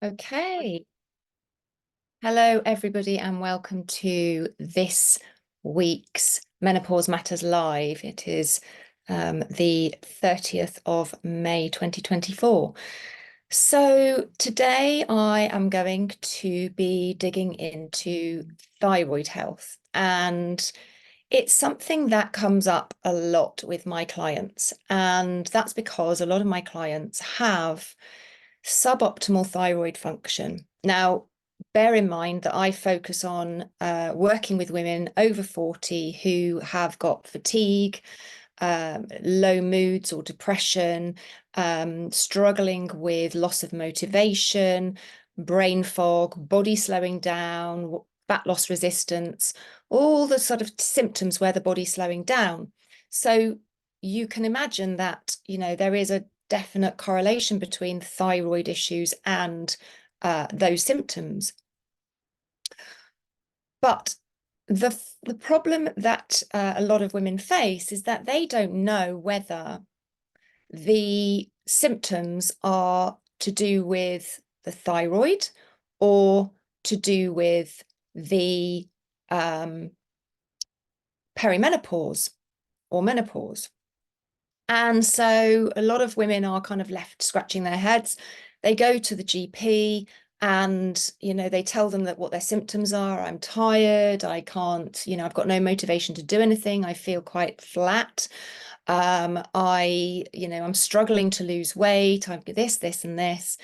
Okay. Hello, everybody, and welcome to this week's Menopause Matters Live. It is the 30th of May 2024. So today I am going to be digging into thyroid health, and it's something that comes up a lot with my clients, and that's because a lot of my clients have suboptimal thyroid function. Now, bear in mind that I focus on working with women over 40 who have got fatigue, low moods or depression, struggling with loss of motivation, brain fog, body slowing down, fat loss resistance, all the sort of symptoms where the body's slowing down. So you can imagine that, there is a definite correlation between thyroid issues and those symptoms. But the problem that a lot of women face is that they don't know whether the symptoms are to do with the thyroid or to do with the perimenopause or menopause. And so a lot of women are kind of left scratching their heads. They go to the GP and, they tell them that what their symptoms are. I'm tired. I can't, I've got no motivation to do anything. I feel quite flat. I'm struggling to lose weight. I've got this, and this.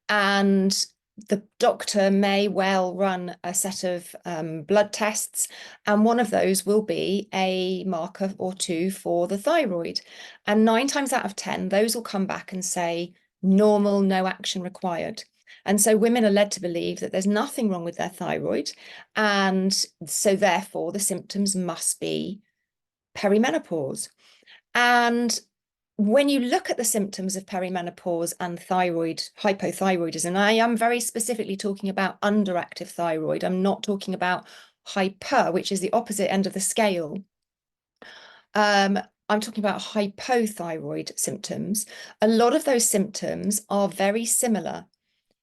And the doctor may well run a set of blood tests, and one of those will be a marker or two for the thyroid. And 9 times out of 10, those will come back and say normal, no action required. And so women are led to believe that there's nothing wrong with their thyroid. And so therefore, the symptoms must be perimenopause. And when you look at the symptoms of perimenopause and hypothyroidism, and I am very specifically talking about underactive thyroid. I'm not talking about hyper, which is the opposite end of the scale. I'm talking about hypothyroid symptoms. A lot of those symptoms are very similar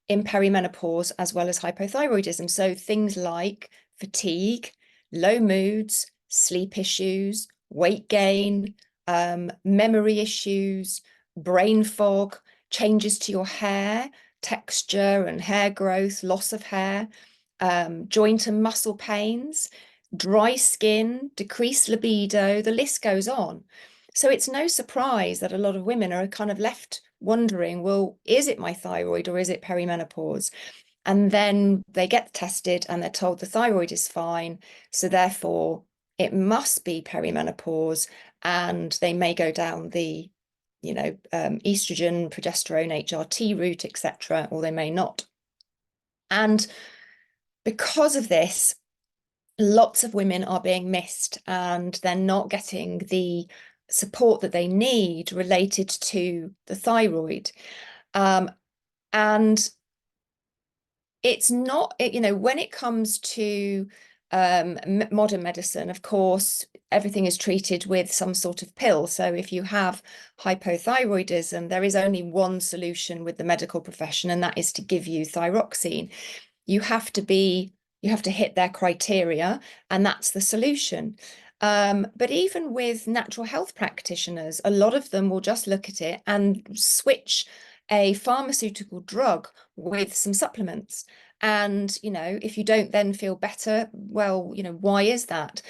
in perimenopause as well as hypothyroidism. So things like fatigue, low moods, sleep issues, weight gain, memory issues, brain fog, changes to your hair, texture and hair growth, loss of hair, joint and muscle pains, dry skin, decreased libido, the list goes on. So it's no surprise that a lot of women are kind of left wondering, well, is it my thyroid or is it perimenopause? And then they get tested and they're told the thyroid is fine. So therefore, it must be perimenopause, and they may go down the, estrogen, progesterone, HRT route, etc., or they may not. And because of this, lots of women are being missed and they're not getting the support that they need related to the thyroid. And it's not, when it comes to modern medicine, of course, everything is treated with some sort of pill. So if you have hypothyroidism, there is only one solution with the medical profession, and that is to give you thyroxine. You have to hit their criteria, and that's the solution. But even with natural health practitioners, a lot of them will just look at it and switch a pharmaceutical drug with some supplements. And, if you don't then feel better, well, why is that?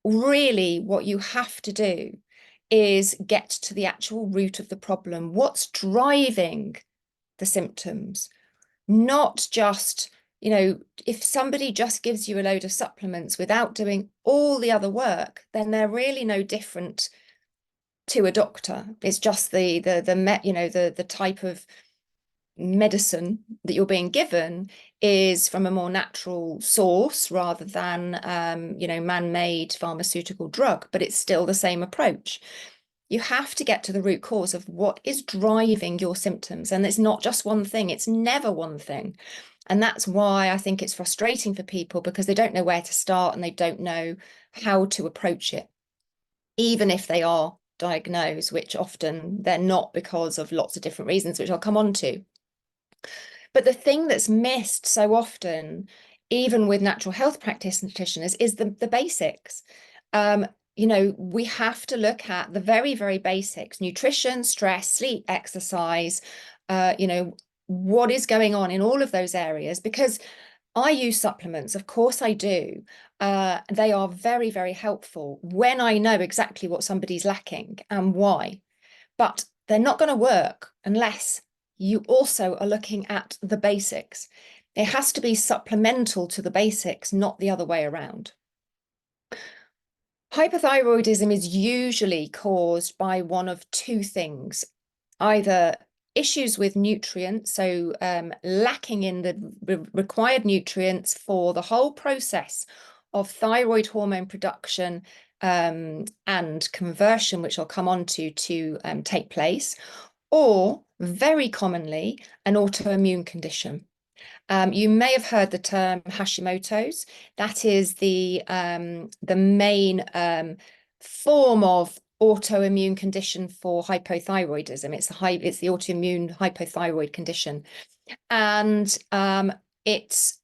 Really, what you have to do is get to the actual root of the problem. What's driving the symptoms? Not just, if somebody just gives you a load of supplements without doing all the other work, then they're really no different to a doctor. It's just the type of medicine that you're being given is from a more natural source rather than man-made pharmaceutical drug, but it's still the same approach. You have to get to the root cause of what is driving your symptoms, and it's not just one thing. It's never one thing. And that's why I think it's frustrating for people, because they don't know where to start and they don't know how to approach it, even if they are diagnosed, which often they're not because of lots of different reasons, which I'll come on to. But the thing that's missed so often, even with natural health practitioners, is the basics. We have to look at the very, very basics: nutrition, stress, sleep, exercise, what is going on in all of those areas, because I use supplements, of course I do. They are very, very helpful when I know exactly what somebody's lacking and why. But they're not going to work unless you also are looking at the basics. It has to be supplemental to the basics, not the other way around. Hypothyroidism is usually caused by one of two things: either issues with nutrients, so lacking in the required nutrients for the whole process of thyroid hormone production and conversion, which I'll come on to take place, or very commonly an autoimmune condition. You may have heard the term Hashimoto's. That is the main form of autoimmune condition for hypothyroidism. It's the autoimmune hypothyroid condition, and it's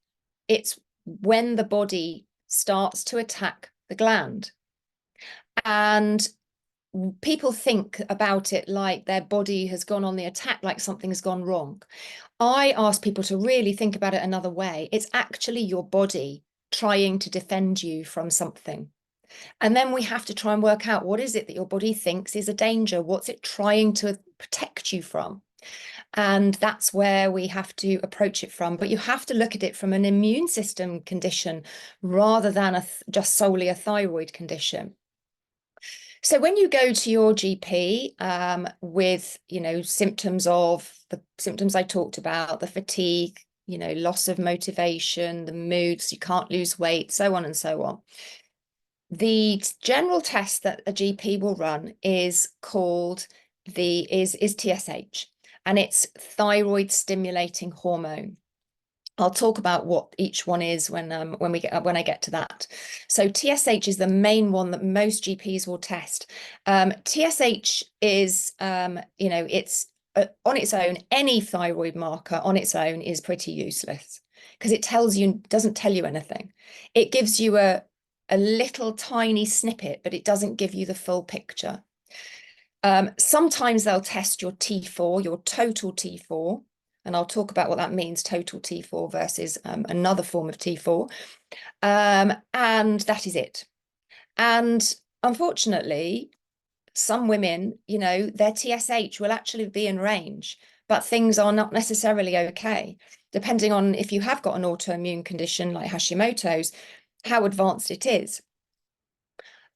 when the body starts to attack the gland, and people think about it like their body has gone on the attack, like something has gone wrong. I ask people to really think about it another way. It's actually your body trying to defend you from something. And then we have to try and work out, what is it that your body thinks is a danger? What's it trying to protect you from? And that's where we have to approach it from. But you have to look at it from an immune system condition rather than just solely a thyroid condition. So when you go to your GP with, symptoms of the symptoms I talked about, the fatigue, loss of motivation, the moods, you can't lose weight, so on and so on, the general test that a GP will run is called is TSH, and it's thyroid stimulating hormone. I'll talk about what each one is when I get to that. So TSH is the main one that most GPs will test. TSH is, it's on its own. Any thyroid marker on its own is pretty useless because it doesn't tell you anything. It gives you a little tiny snippet, but it doesn't give you the full picture. Sometimes they'll test your T4, your total T4. And I'll talk about what that means, total T4 versus another form of T4. And that is it. And unfortunately, some women, their TSH will actually be in range, but things are not necessarily okay, depending on if you have got an autoimmune condition like Hashimoto's, how advanced it is.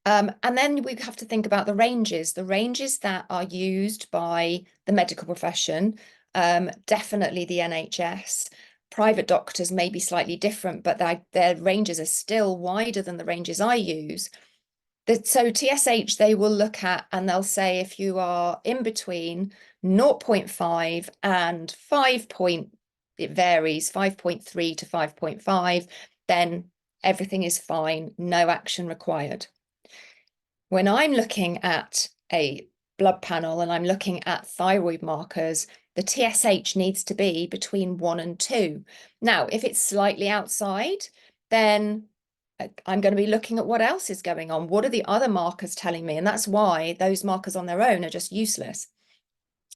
And then we have to think about the ranges that are used by the medical profession. Definitely the NHS. Private doctors may be slightly different, but their ranges are still wider than the ranges I use. So TSH, they will look at and they'll say if you are in between 0.5 and 5 point, it varies, 5.3 to 5.5, then everything is fine, no action required. When I'm looking at a blood panel and I'm looking at thyroid markers, the TSH needs to be between 1 and 2. Now, if it's slightly outside, then I'm going to be looking at what else is going on. What are the other markers telling me? And that's why those markers on their own are just useless.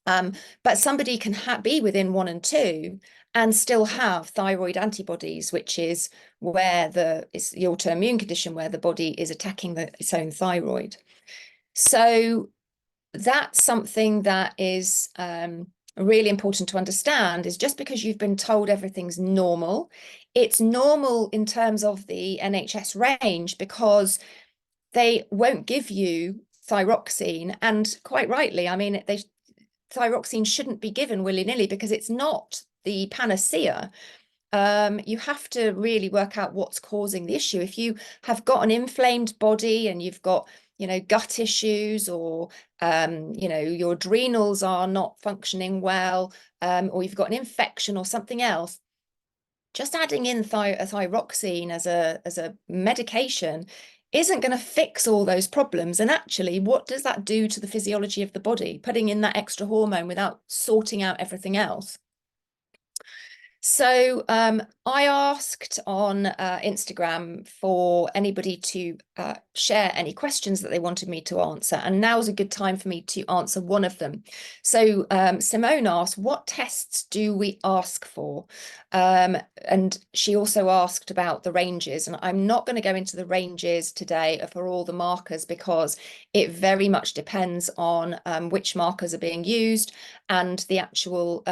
But somebody can be within 1 and 2 and still have thyroid antibodies, which is where it's the autoimmune condition where the body is attacking its own thyroid. So that's something that is really important to understand, is just because you've been told everything's normal, it's normal in terms of the NHS range because they won't give you thyroxine. And quite rightly, I mean, thyroxine shouldn't be given willy-nilly because it's not the panacea. You have to really work out what's causing the issue. If you have got an inflamed body and you've got, gut issues, or, your adrenals are not functioning well, or you've got an infection or something else, just adding in thyroxine as a medication isn't going to fix all those problems. And actually, what does that do to the physiology of the body, putting in that extra hormone without sorting out everything else? So I asked on Instagram for anybody to share any questions that they wanted me to answer. And now's a good time for me to answer one of them. So Simone asked, what tests do we ask for? And she also asked about the ranges. And I'm not going to go into the ranges today for all the markers because it very much depends on which markers are being used and the actual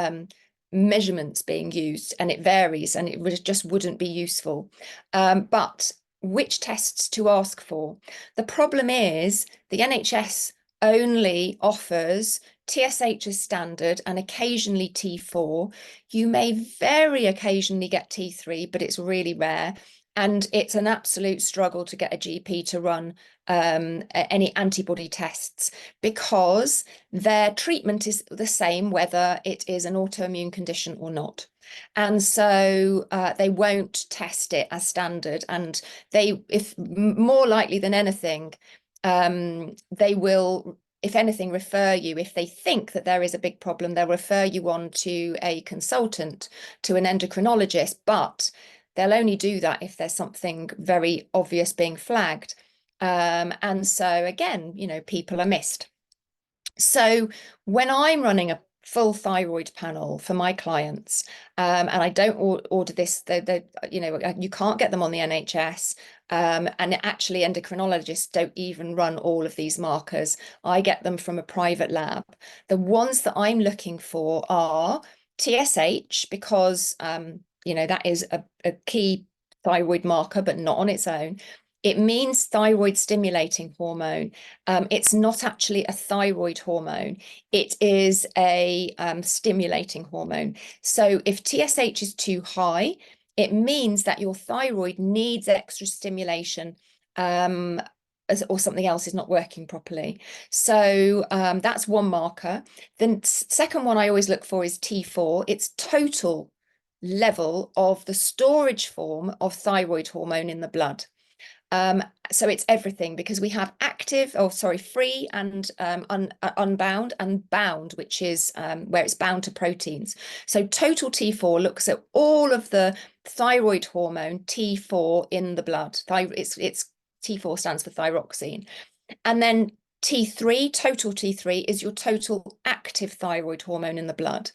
measurements being used, and it varies, and it just wouldn't be useful. But which tests to ask for? The problem is the NHS only offers TSH as standard and occasionally T4. You may very occasionally get T3, but it's really rare. And it's an absolute struggle to get a GP to run any antibody tests because their treatment is the same whether it is an autoimmune condition or not. And so they won't test it as standard. And they, if more likely than anything, they will, if anything, refer you. If they think that there is a big problem, they'll refer you on to a consultant, to an endocrinologist, but they'll only do that if there's something very obvious being flagged. And so again, you know, people are missed. So when I'm running a full thyroid panel for my clients, and I don't order this, you know, you can't get them on the NHS, and actually endocrinologists don't even run all of these markers. I get them from a private lab. The ones that I'm looking for are TSH because, you know, that is a key thyroid marker, but not on its own. It means thyroid stimulating hormone. It's not actually a thyroid hormone. It is a stimulating hormone. So if TSH is too high, it means that your thyroid needs extra stimulation or something else is not working properly. So that's one marker. The second one I always look for is T4. It's total level of the storage form of thyroid hormone in the blood. So it's everything because we have active, free and unbound and bound, which is where it's bound to proteins. So total T4 looks at all of the thyroid hormone T4 in the blood. It's T4 stands for thyroxine. And then T3, total T3 is your total active thyroid hormone in the blood.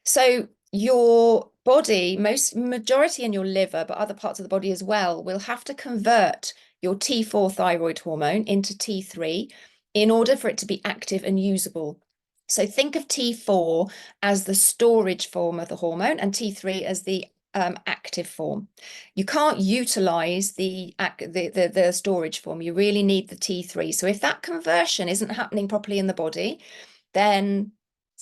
So your body, majority in your liver, but other parts of the body as well, will have to convert your T4 thyroid hormone into T3 in order for it to be active and usable. So think of T4 as the storage form of the hormone and T3 as the active form. You can't utilize the storage form. You really need the T3. So if that conversion isn't happening properly in the body, then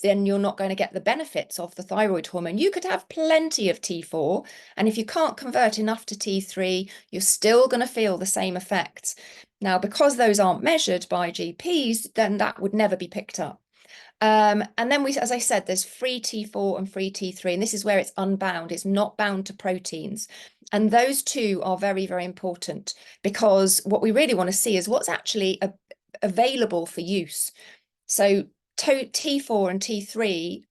you're not going to get the benefits of the thyroid hormone. You could have plenty of T4, and if you can't convert enough to T3, you're still going to feel the same effects. Now, because those aren't measured by GPs, then that would never be picked up. And then as I said, there's free T4 and free T3, and this is where it's unbound. It's not bound to proteins. And those two are very, very important because what we really want to see is what's actually available for use. So T4 and T3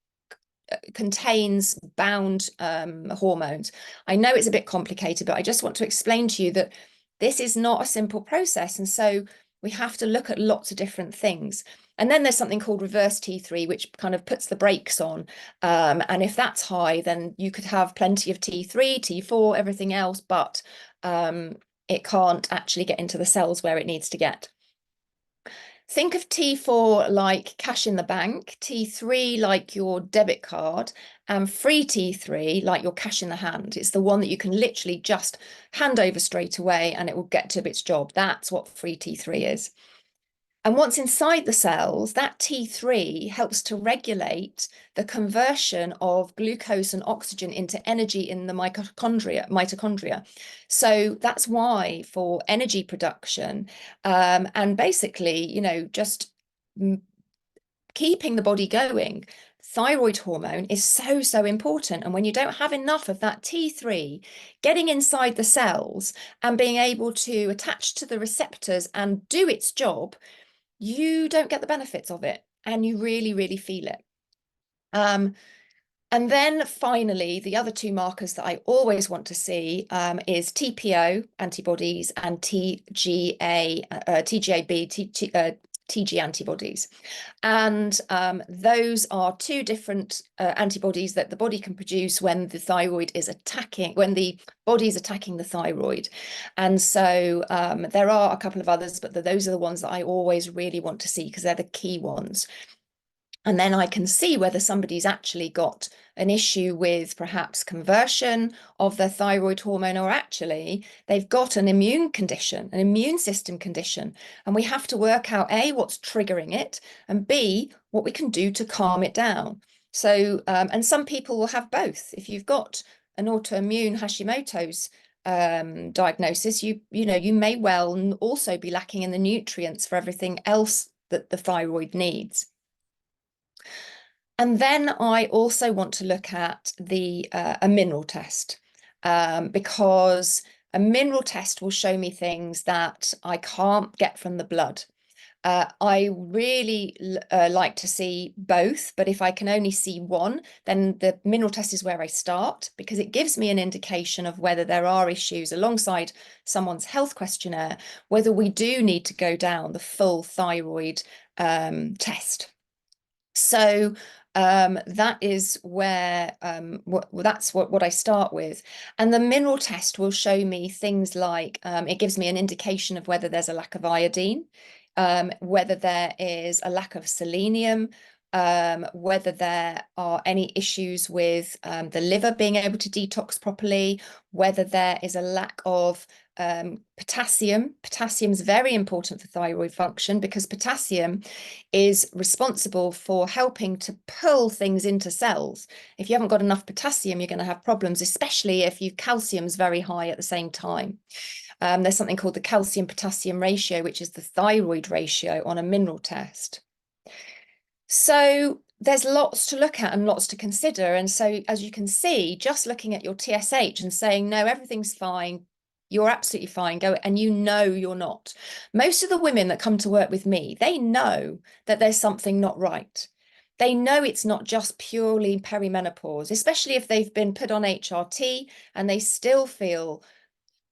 contains bound hormones. I know it's a bit complicated, but I just want to explain to you that this is not a simple process. And so we have to look at lots of different things. And then there's something called reverse T3, which kind of puts the brakes on. And if that's high, then you could have plenty of T3, T4, everything else, but it can't actually get into the cells where it needs to get. Think of T4 like cash in the bank, T3 like your debit card, and free T3 like your cash in the hand. It's the one that you can literally just hand over straight away and it will get to its job. That's what free T3 is. And once inside the cells, that T3 helps to regulate the conversion of glucose and oxygen into energy in the mitochondria. So that's why for energy production, and basically, you know, just keeping the body going, thyroid hormone is so, so important. And when you don't have enough of that T3 getting inside the cells and being able to attach to the receptors and do its job, you don't get the benefits of it and you really, really feel it. And And then finally, the other two markers that I always want to see is TPO antibodies and TGAB, TG antibodies. And those are two different antibodies that the body can produce when the thyroid is attacking, when the body is attacking the thyroid. And so there are a couple of others, but those are the ones that I always really want to see because they're the key ones. And then I can see whether somebody's actually got an issue with perhaps conversion of their thyroid hormone, or actually they've got an immune condition, an immune system condition. And we have to work out A, what's triggering it, and B, what we can do to calm it down. So, and some people will have both. If you've got an autoimmune Hashimoto's diagnosis, you know, you may well also be lacking in the nutrients for everything else that the thyroid needs. And then I also want to look at a mineral test because a mineral test will show me things that I can't get from the blood. I really like to see both, but if I can only see one, then the mineral test is where I start because it gives me an indication of whether there are issues alongside someone's health questionnaire, whether we do need to go down the full thyroid test. So that is where that's what I start with. And the mineral test will show me things like it gives me an indication of whether there's a lack of iodine, whether there is a lack of selenium, whether there are any issues with the liver being able to detox properly, whether there is a lack of potassium. Potassium is very important for thyroid function because potassium is responsible for helping to pull things into cells. If you haven't got enough potassium, you're going to have problems, especially if your calcium's very high at the same time. There's something called the calcium-potassium ratio, which is the thyroid ratio on a mineral test. So there's lots to look at and lots to consider. And so, as you can see, just looking at your TSH and saying, no, everything's fine, you're absolutely fine, go, and you know you're not. Most of the women that come to work with me, they know that there's something not right. They know it's not just purely perimenopause, especially if they've been put on HRT and they still feel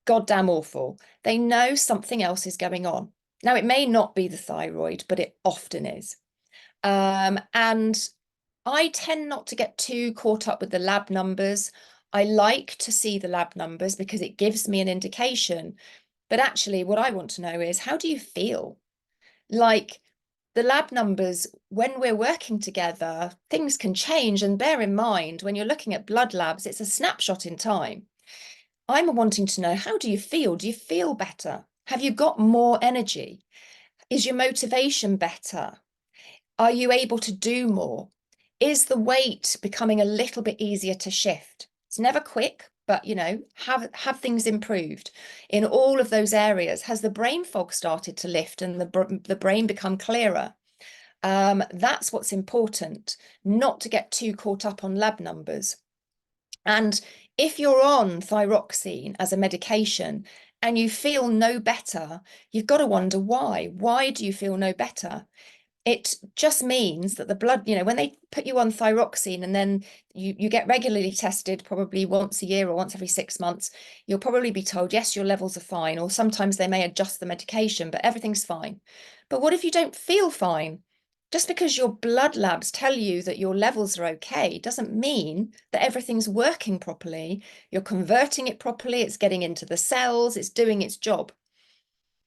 goddamn awful. They know something else is going on. Now, it may not be the thyroid, but it often is. And I tend not to get too caught up with the lab numbers. I like to see the lab numbers because it gives me an indication. But actually, what I want to know is, how do you feel? Like, the lab numbers, when we're working together, things can change. And bear in mind, when you're looking at blood labs, it's a snapshot in time. I'm wanting to know, how do you feel? Do you feel better? Have you got more energy? Is your motivation better? Are you able to do more? Is the weight becoming a little bit easier to shift? It's never quick, but you know, have things improved in all of those areas? Has the brain fog started to lift and the brain become clearer? That's what's important, not to get too caught up on lab numbers. And if you're on thyroxine as a medication and you feel no better, you've got to wonder why. Why do you feel no better? It just means that the blood, you know, when they put you on thyroxine and then you get regularly tested probably once a year or once every 6 months, you'll probably be told, yes, your levels are fine, or sometimes they may adjust the medication, but everything's fine. But what if you don't feel fine? Just because your blood labs tell you that your levels are okay doesn't mean that everything's working properly. You're converting it properly, it's getting into the cells, it's doing its job.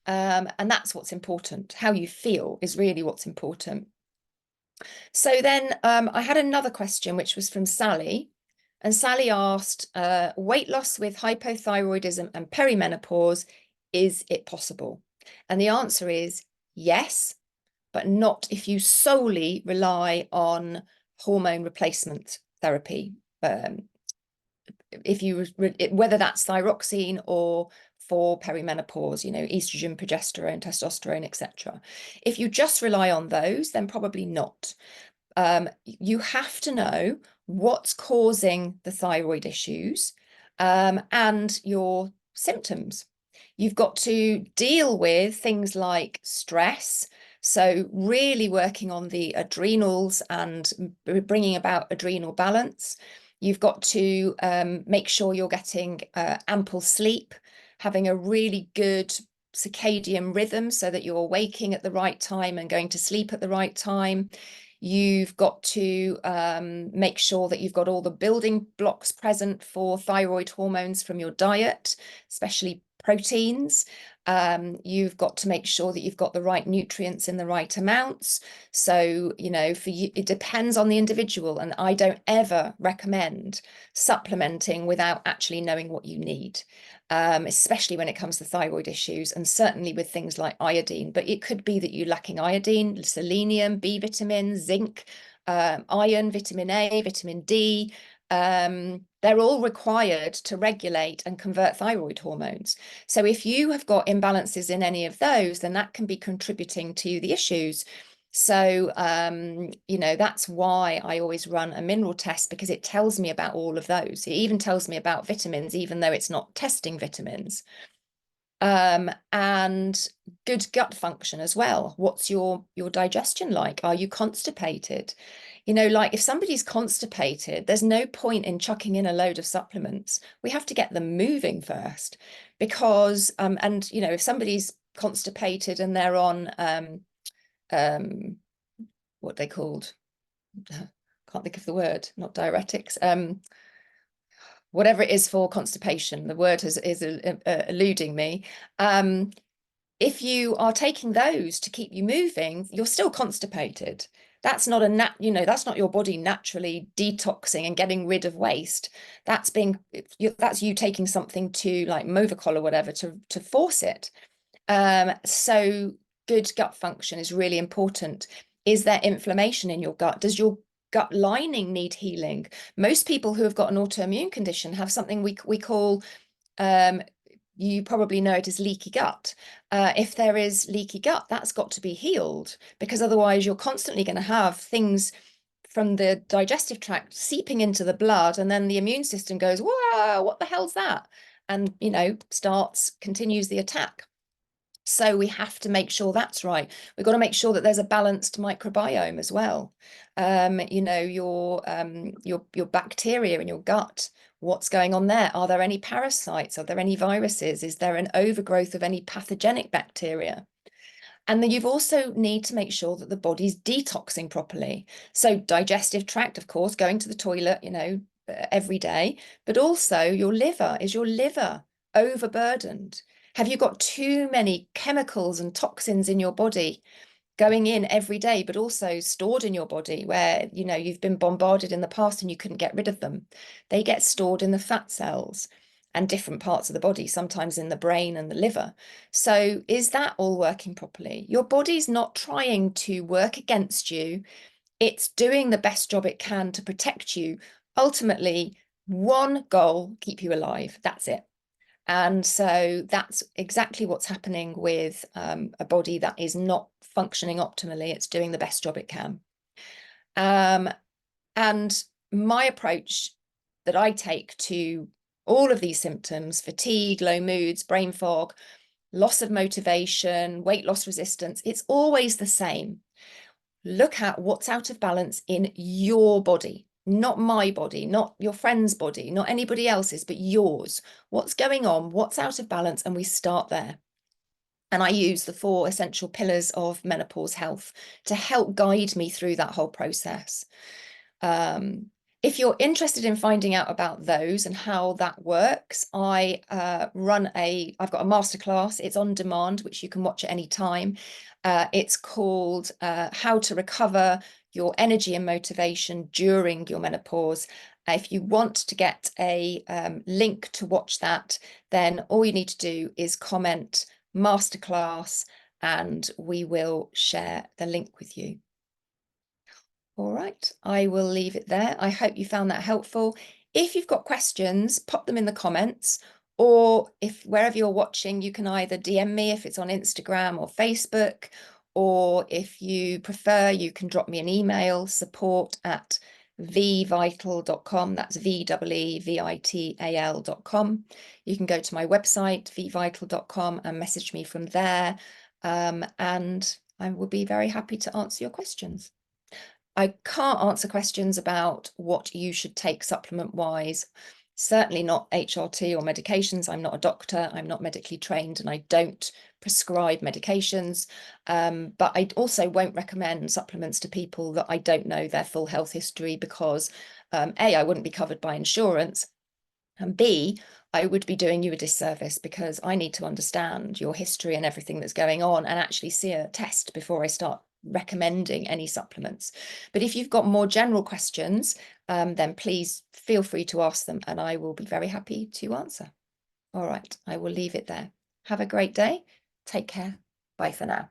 And that's what's important. How you feel is really what's important. So then I had another question, which was from Sally. And Sally asked, weight loss with hypothyroidism and perimenopause, is it possible? And the answer is yes, but not if you solely rely on hormone replacement therapy. Whether that's thyroxine or for perimenopause, you know, estrogen, progesterone, testosterone, etc. If you just rely on those, then probably not. You have to know what's causing the thyroid issues and your symptoms. You've got to deal with things like stress. So really working on the adrenals and bringing about adrenal balance. You've got to make sure you're getting ample sleep, having a really good circadian rhythm so that you're waking at the right time and going to sleep at the right time. You've got to make sure that you've got all the building blocks present for thyroid hormones from your diet, especially proteins. You've got to make sure that you've got the right nutrients in the right amounts. So, you know, for you, it depends on the individual. And I don't ever recommend supplementing without actually knowing what you need, especially when it comes to thyroid issues, and certainly with things like iodine. But it could be that you're lacking iodine, selenium, B vitamins, zinc, iron, vitamin A, vitamin D. They're all required to regulate and convert thyroid hormones. So if you have got imbalances in any of those, then that can be contributing to the issues. So, you know, that's why I always run a mineral test, because it tells me about all of those. It even tells me about vitamins, even though it's not testing vitamins. And good gut function as well. What's your digestion like? Are you constipated? You know, like if somebody's constipated, there's no point in chucking in a load of supplements. We have to get them moving first, because and you know, if somebody's constipated and they're on what they called, can't think of the word, not diuretics, whatever it is for constipation, the word is eluding me. If you are taking those to keep you moving, you're still constipated. That's not that's not your body naturally detoxing and getting rid of waste. That's that's you taking something to like Movicol or whatever to force it. So good gut function is really important. Is there inflammation in your gut? Does your gut lining need healing? Most people who have got an autoimmune condition have something we call, you probably know it as leaky gut. If there is leaky gut, that's got to be healed, because otherwise you're constantly going to have things from the digestive tract seeping into the blood, and then the immune system goes, whoa, what the hell's that? And, you know, continues the attack. So we have to make sure that's right. We've got to make sure that there's a balanced microbiome as well. You know, your bacteria in your gut, what's going on there? Are there any parasites? Are there any viruses? Is there an overgrowth of any pathogenic bacteria? And then you've also need to make sure that the body's detoxing properly. So digestive tract, of course, going to the toilet, you know, every day, but also your liver. Is your liver overburdened? Have you got too many chemicals and toxins in your body going in every day, but also stored in your body where, you know, you've been bombarded in the past and you couldn't get rid of them? They get stored in the fat cells and different parts of the body, sometimes in the brain and the liver. So is that all working properly? Your body's not trying to work against you. It's doing the best job it can to protect you. Ultimately, one goal, keep you alive. That's it. And so that's exactly what's happening with a body that is not functioning optimally. It's doing the best job it can. And my approach that I take to all of these symptoms, fatigue, low moods, brain fog, loss of motivation, weight loss resistance, it's always the same. Look at what's out of balance in your body, not my body, not your friend's body, not anybody else's, but yours. What's going on? What's out of balance? And we start there. And I use the 4 essential pillars of menopause health to help guide me through that whole process. If you're interested in finding out about those and how that works, I've got a masterclass. It's on demand, which you can watch at any time. It's called How to Recover Your Energy and Motivation During Your Menopause. If you want to get a link to watch that, then all you need to do is comment masterclass and we will share the link with you. All right, I will leave it there. I hope you found that helpful. If you've got questions, pop them in the comments, or if wherever you're watching, you can either DM me if it's on Instagram or Facebook, or if you prefer, you can drop me an email, support@vvital.com. That's VEEVITAL.com. You can go to my website, vvital.com, and message me from there. And I will be very happy to answer your questions. I can't answer questions about what you should take supplement-wise. Certainly not HRT or medications. I'm not a doctor. I'm not medically trained, and I don't prescribe medications. But I also won't recommend supplements to people that I don't know their full health history, because A, I wouldn't be covered by insurance, and B, I would be doing you a disservice, because I need to understand your history and everything that's going on and actually see a test before I start recommending any supplements. But if you've got more general questions, then please feel free to ask them, and I will be very happy to answer. All right, I will leave it there. Have a great day. Take care. Bye for now.